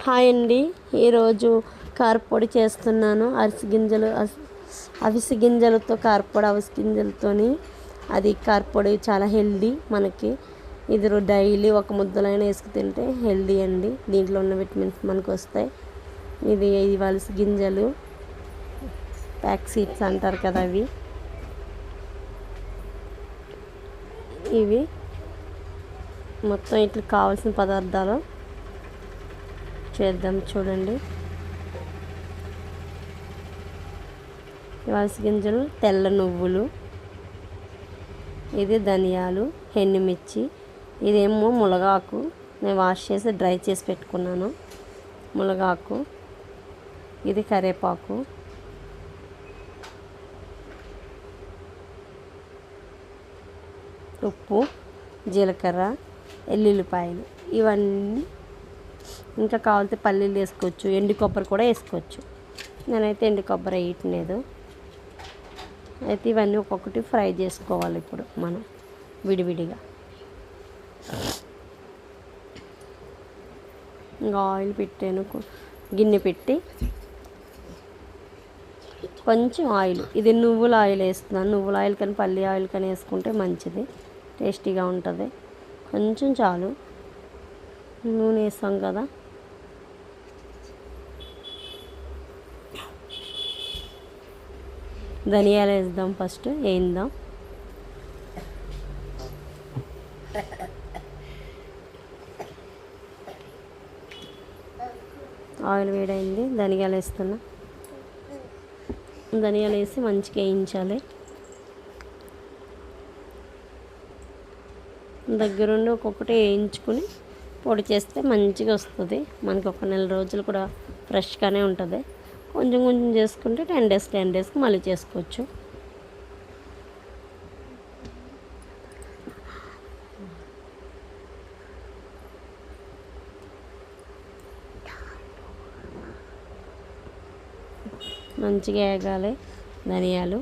Hi అండి. ఈరోజు కారపొడి చేస్తున్నాను. అవిసె గింజలతో కారపొడి, అవిసె గింజలతోని అది కారపొడి చాలా హెల్దీ. మనకి ఇది డైలీ ఒక ముద్దలైనా వేసుకు తింటే హెల్దీ అండి. దీంట్లో ఉన్న విటమిన్స్ మనకు వస్తాయి. ఇది అవిసె గింజలు, ప్యాక్ సీడ్స్ అంటారు కదా, ఇవి మొత్తం ఇట్లా కావాల్సిన పదార్థాలు చేద్దాం. చూడండి, అవిసె గింజలు, తెల్ల నువ్వులు, ఇది ధనియాలు, ఎండుమిర్చి, ఇదేమో మునగాకు. నేను వాష్ చేసి డ్రై చేసి పెట్టుకున్నాను. మునగాకు, ఇది కరివేపాకు, ఉప్పు, జీలకర్ర, ఎల్లుల్లిపాయలు, ఇవన్నీ. ఇంకా కావాలంటే పల్లీలు వేసుకోవచ్చు, ఎండు కొబ్బరి కూడా వేసుకోవచ్చు. నేనైతే ఎండు కొబ్బరి వేయట్లేదు. అయితే ఇవన్నీ ఒక్కొక్కటి ఫ్రై చేసుకోవాలి ఇప్పుడు మనం విడివిడిగా. ఇంకా ఆయిల్ పెట్టాను, గిన్నె పెట్టి కొంచెం ఆయిల్, ఇది నువ్వుల ఆయిల్ వేస్తున్నాను. నువ్వుల ఆయిల్ కానీ పల్లి ఆయిల్ కానీ వేసుకుంటే మంచిది, టేస్టీగా ఉంటుంది. కొంచెం చాలు, నూనె వేస్తాం కదా. ధనియాలు వేద్దాం, ఫస్ట్ వేద్దాం. ఆయిల్ వేడైంది, ధనియాలు వేస్తున్నా. ధనియాలు వేసి మంచిగా వేయించాలి. దగ్గరుండి ఒక్కొక్కటి వేయించుకుని పొడి చేస్తే మంచిగా వస్తుంది. మనకు ఒక నెల రోజులు కూడా ఫ్రెష్గానే ఉంటుంది. కొంచెం కొంచెం చేసుకుంటే 10 డేస్కి మళ్ళీ చేసుకోవచ్చు. మంచిగా వేగాలి ధనియాలు.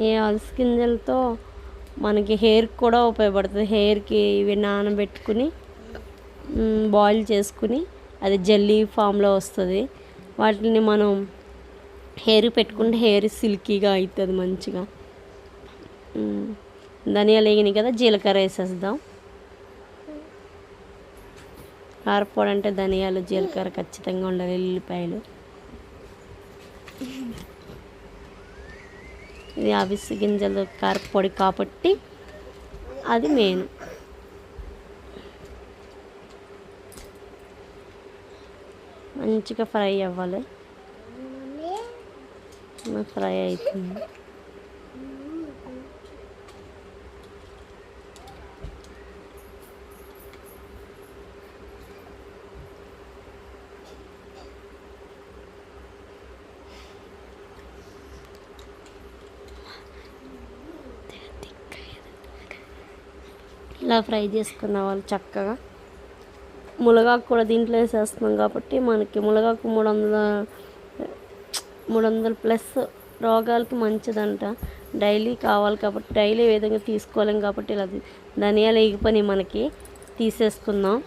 ఈ అవిసె గింజలతో మనకి హెయిర్కి కూడా ఉపయోగపడుతుంది. హెయిర్కి ఇవి నానబెట్టుకుని బాయిల్ చేసుకుని అది జెల్లీ ఫామ్లో వస్తుంది. వాటిని మనం హెయిర్ పెట్టుకుంటే హెయిర్ సిల్కీగా అవుతుంది మంచిగా. ధనియాలు వేగినాయి కదా, జీలకర్ర వేసేద్దాం. కారపొడి అంటే ధనియాలు, జీలకర్ర ఖచ్చితంగా ఉండాలి, ఎల్లిపాయలు. ఇది అవిసె గింజలు కారపొడి కాబట్టి అది మెయిన్. మంచిగా ఫ్రై అవ్వాలి. ఫ్రై అవుతుంది. ఇలా ఫ్రై చేసుకున్న వాళ్ళు చక్కగా మునగాకు కూడా దీంట్లో వేసేస్తున్నాం కాబట్టి మనకి మునగాకు 300+ రోగాలకి మంచిదంట. డైలీ కావాలి కాబట్టి డైలీ ఏ విధంగా తీసుకోలేం కాబట్టి ఇలా ధనియాలు వేగిపోయి మనకి తీసేసుకుందాం.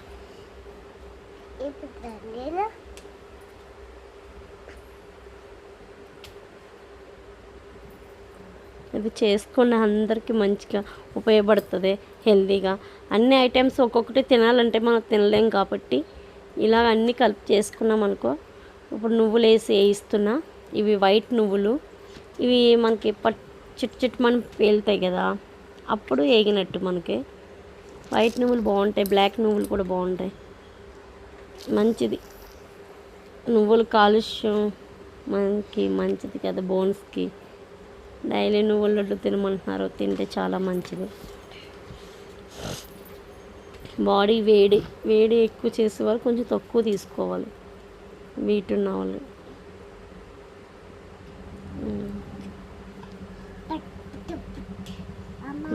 ఇది చేసుకున్న అందరికీ మంచిగా ఉపయోగపడుతుంది, హెల్తీగా. అన్ని ఐటమ్స్ ఒక్కొక్కటి తినాలంటే మనం తినలేం కాబట్టి ఇలా అన్నీ కలిపి చేసుకున్నాం అనుకో. ఇప్పుడు నువ్వులు వేసి వేయిస్తున్నా. ఇవి వైట్ నువ్వులు. ఇవి మనకి చిట్ మనం పేలుతాయి కదా, అప్పుడు వేగినట్టు. మనకి వైట్ నువ్వులు బాగుంటాయి, బ్లాక్ నువ్వులు కూడా బాగుంటాయి. మంచిది, నువ్వులు కాలుష్యం మనకి మంచిది కదా, బోన్స్కి. డైలీ నువ్వుల లడ్డు తినమంటున్నారు, తింటే చాలా మంచిది. బాడీ వేడి ఎక్కువ చేసేవాళ్ళు కొంచెం తక్కువ తీసుకోవాలి, వీట్ ఉన్న వాళ్ళు.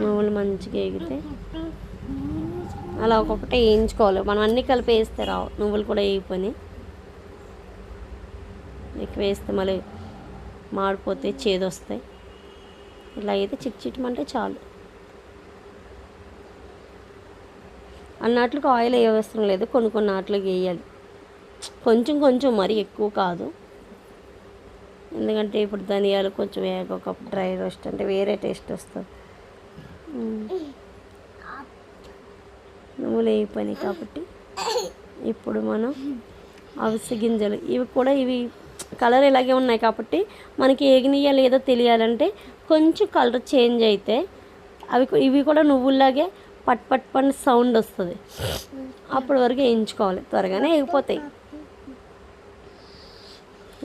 నువ్వులు మంచిగా వేగితే అలా ఒక్కొక్కటి వేయించుకోవాలి. మనం అన్నీ కలిపి వేస్తే రావు, నువ్వులు కూడా వేయిపోయి. ఎక్కువ వేస్తే మళ్ళీ మాడిపోతే చేదొస్తాయి. ఇలా అయితే చిట్చిట్టమంటే చాలు. అన్నట్లుగా ఆయిల్ వేయవసరం లేదు, కొన్ని ఆటలకు వేయాలి. కొంచెం కొంచెం మరీ ఎక్కువ కాదు, ఎందుకంటే ఇప్పుడు ధనియాలు కొంచెం ఒక డ్రై రోస్ట్ అంటే వేరే టేస్ట్ వస్తుంది. నువ్వులు వేయిపోయినాయి కాబట్టి ఇప్పుడు మనం అవిసె గింజలు ఇవి కలర్ ఇలాగే ఉన్నాయి కాబట్టి మనకి ఏగినాయా లేదో తెలియాలంటే కొంచెం కలర్ చేంజ్ అయితే ఇవి కూడా నువ్వుల్లాగే పట్ పట్ పని సౌండ్ వస్తుంది, అప్పటి వరకు వేయించుకోవాలి, త్వరగానే వేగిపోతాయి.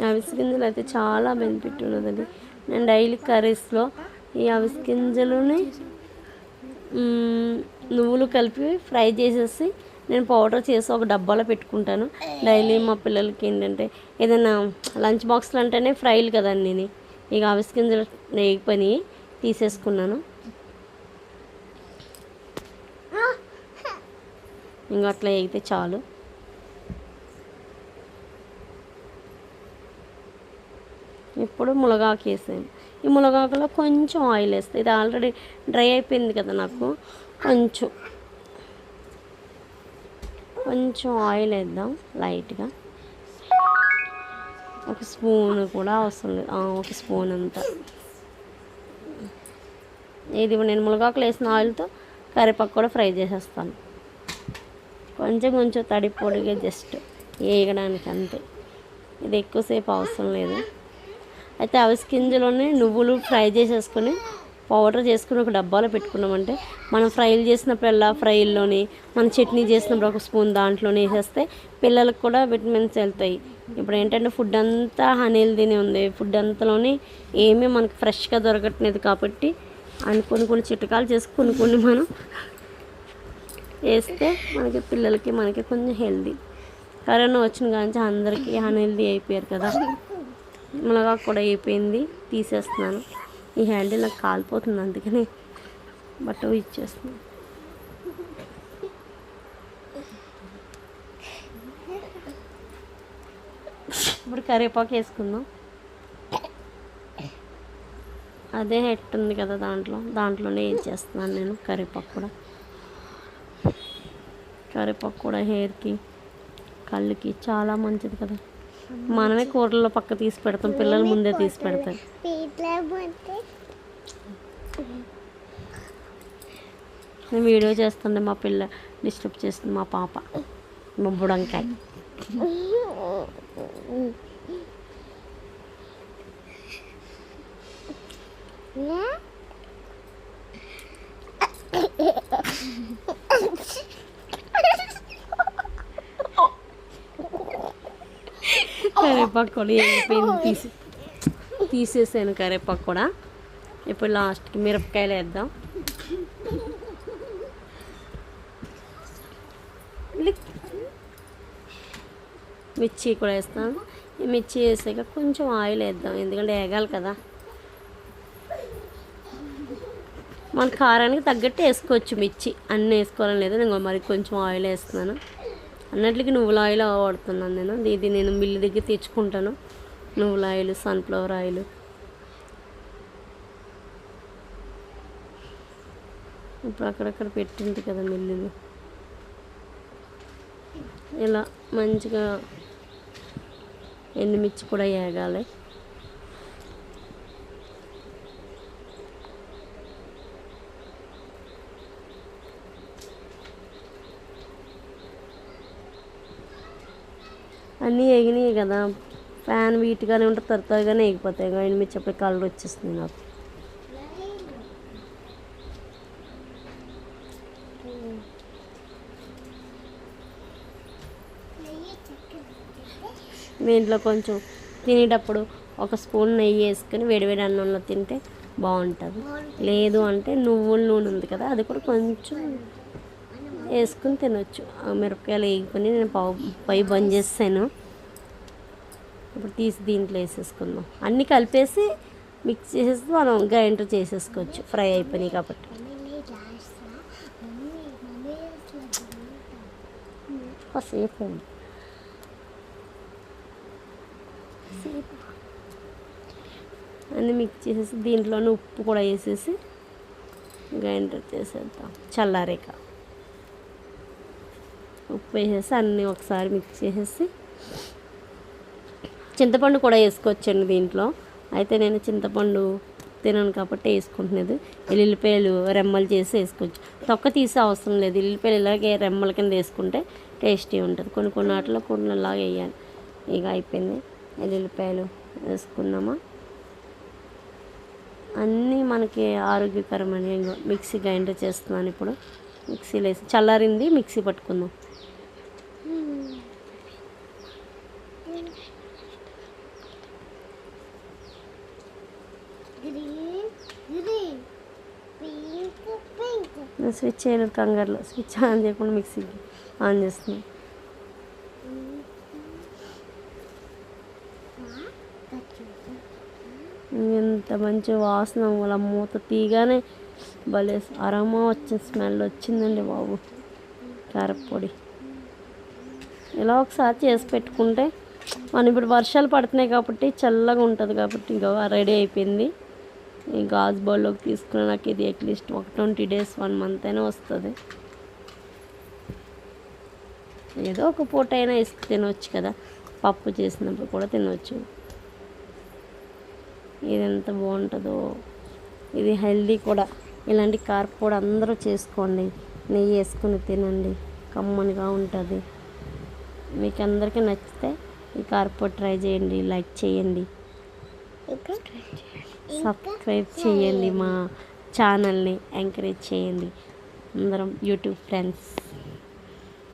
అవిసె గింజలు అయితే చాలా బెనిఫిట్ ఉన్నదండి. నేను డైలీ కర్రీస్లో ఈ అవిసె గింజలుని నువ్వులు కలిపి ఫ్రై చేసేసి నేను పౌడర్ చేసి ఒక డబ్బాలో పెట్టుకుంటాను. డైలీ మా పిల్లలకి ఏంటంటే ఏదైనా లంచ్ బాక్స్లు అంటేనే ఫ్రైలు కదండి. నేను ఇక అవిసె గింజలు వేగిపోయి తీసేసుకున్నాను. ఇంకా అట్లా వేగితే చాలు. ఇప్పుడు మునగాకు వేసాను. ఈ మునగాకులో కొంచెం ఆయిల్ వేస్తాను. ఇది ఆల్రెడీ డ్రై అయిపోయింది కదా, నాకు కొంచెం ఆయిల్ వేద్దాం లైట్గా. ఒక స్పూన్ కూడా అవసరం లేదు, ఒక స్పూన్ అంతా. ఇది నేను మునగాకులు వేసిన ఆయిల్తో కరివేపాకు కూడా ఫ్రై చేసేస్తాను. కొంచెం కొంచెం తడి పొడిగా జస్ట్ వేయడానికి అంతే, ఇది ఎక్కువసేపు అవసరం లేదు. అయితే అవిసె గింజలోనే నువ్వులు ఫ్రై చేసేసుకొని పౌడర్ చేసుకుని ఒక డబ్బాలో పెట్టుకున్నామంటే మనం ఫ్రైలు చేసినప్పుడల్లా ఫ్రైల్లోని మనం చట్నీ చేసినప్పుడు ఒక స్పూన్ దాంట్లోనే వేసేస్తే పిల్లలకు కూడా విటమిన్స్ వెళ్తాయి. ఇప్పుడు ఏంటంటే ఫుడ్ అంతా అన్హెల్దీనే ఉంది, ఫుడ్ అంతలోని ఏమీ మనకు ఫ్రెష్గా దొరకట్లేదు కాబట్టి కొన్ని చిట్కాలు చేసి కొన్ని మనం వేస్తే మనకి పిల్లలకి మనకి కొంచెం హెల్దీ. కరోనా వచ్చిన కానీ అందరికీ అన్హెల్దీ అయిపోయారు కదా. మునగాకు కూడా అయిపోయింది, తీసేస్తున్నాను. ఈ హ్యాండిల్ నాకు కాలిపోతుంది, అందుకని బట్ట ఇచ్చేస్తున్నాను. ఇప్పుడు కరివేపాకు వేసుకుందాం. అదే హెట్ ఉంది కదా దాంట్లోనే వేసేస్తున్నాను నేను. కరివేపాకు కూడా హెయిర్కి కళ్ళకి చాలా మంచిది కదా. మనమే కూరల్లో పక్క తీసి పెడతాం, పిల్లలు ముందే తీసి పెడతారు. నేను వీడియో చేస్తుండే మా పిల్ల డిస్టర్బ్ చేస్తుంది, మా పాప మా బుడంకాయ. కరివేపాకు కూడా వేగిపోయింది, తీసేసాను కరివేపాకు కూడా. ఇప్పుడు లాస్ట్కి మిరపకాయలు వేద్దాం. మిర్చి కూడా వేస్తాను. ఈ మిర్చి వేసాక కొంచెం ఆయిల్ వేద్దాం, ఎందుకంటే వేగాలి కదా. మన కారానికి తగ్గట్టు వేసుకోవచ్చు మిర్చి, అన్నీ వేసుకోవాలని లేదు. నేను మరి కొంచెం ఆయిల్ వేస్తున్నాను. అన్నట్లకి నువ్వుల ఆయిల్ వాడుతున్నాను నేను. ఇది నేను మిల్లు దగ్గర తెచ్చుకుంటాను, నువ్వుల ఆయిల్, సన్ఫ్లవర్ ఆయిల్. ఇప్పుడు అక్కడక్కడ పెట్టింది కదా మిల్లులు. ఇలా మంచిగా ఎండుమిర్చి కూడా వేగాలి. అన్నీ వేగినాయి కదా, ఫ్యాన్ వీటిగానే ఉంటుంది, త్వరగానే వేగిపోతాయి. ఎండుమిర్చి అప్పుడు కలర్ వచ్చేస్తుంది నాకు. దీంట్లో కొంచెం తినేటప్పుడు ఒక స్పూన్ నెయ్యి వేసుకొని వేడివేడి అన్నంలో తింటే బాగుంటుంది. లేదు అంటే నువ్వుల నూనె ఉంది కదా, అది కూడా కొంచెం వేసుకుని తినొచ్చు. మిరపకాయలు వేసుకొని నేను పై బంద్ చేసాను. ఇప్పుడు తీసి దీంట్లో వేసేసుకుందాం. అన్నీ కలిపేసి మిక్స్ చేసేసి మనం గ్రైండర్ చేసేసుకోవచ్చు, ఫ్రై అయిపోయినాయి కాబట్టి. కాసేపు అన్నీ మిక్స్ చేసేసి దీంట్లోనే ఉప్పు కూడా వేసేసి గ్రైండర్ చేసేద్దాం. చల్లారేక ఉప్పు వేసేసి అన్నీ ఒకసారి మిక్స్ చేసేసి చింతపండు కూడా వేసుకోవచ్చండి దీంట్లో. అయితే నేను చింతపండు తినను కాబట్టి వేసుకుంటున్నది. ఎల్లుల్లిపాయలు రెమ్మలు చేసి వేసుకోవచ్చు, తొక్క తీసే అవసరం లేదు. ఎల్లుల్లిపాయలు ఇలాగే రెమ్మల కింద వేసుకుంటే టేస్టీ ఉంటుంది. కొన్ని కొన్ని వాటిలో కొన్నిలాగా వేయాలి. ఇక అయిపోయింది, ఎల్లుల్లిపాయలు వేసుకున్నామా. అన్నీ మనకి ఆరోగ్యకరమైన. మిక్సీ గ్రైండర్ చేస్తున్నాను ఇప్పుడు. మిక్సీలో వేసి చల్లారింది, మిక్సీ పట్టుకుందాం. స్విచ్ చేయలేదు కంగారులో, స్విచ్ ఆన్ చేయకుండా మిక్సీకి ఆన్ చేస్తున్నాం. ఎంత మంచి వాసన, అలా మూత తీగానే భలే అరమా వచ్చిన స్మెల్ వచ్చిందండి బాబు. కారపొడి ఇలా ఒకసారి చేసి పెట్టుకుంటే మనం ఇప్పుడు వర్షాలు పడుతున్నాయి కాబట్టి చల్లగా ఉంటుంది కాబట్టి ఇంకా రెడీ అయిపోయింది. ఈ గాజు బౌల్లోకి తీసుకుని నాకు ఇది అట్లీస్ట్ ఒక 20 days 1 month అయినా వస్తుంది. ఏదో ఒక పూట అయినా ఇసుకు తినవచ్చు కదా, పప్పు చేసినప్పుడు కూడా తినవచ్చు. ఇది ఎంత బాగుంటుందో, ఇది హెల్దీ కూడా. ఇలాంటి కారపొడి అందరూ చేసుకోండి, నెయ్యి వేసుకుని తినండి, కమ్మనిగా ఉంటుంది. మీకు అందరికీ నచ్చితే ఈ కారపొడి ట్రై చేయండి, లైక్ చేయండి, సబ్స్క్రైబ్ చేయండి, మా ఛానల్ని ఎంకరేజ్ చేయండి. అందరం యూట్యూబ్ ఫ్రెండ్స్.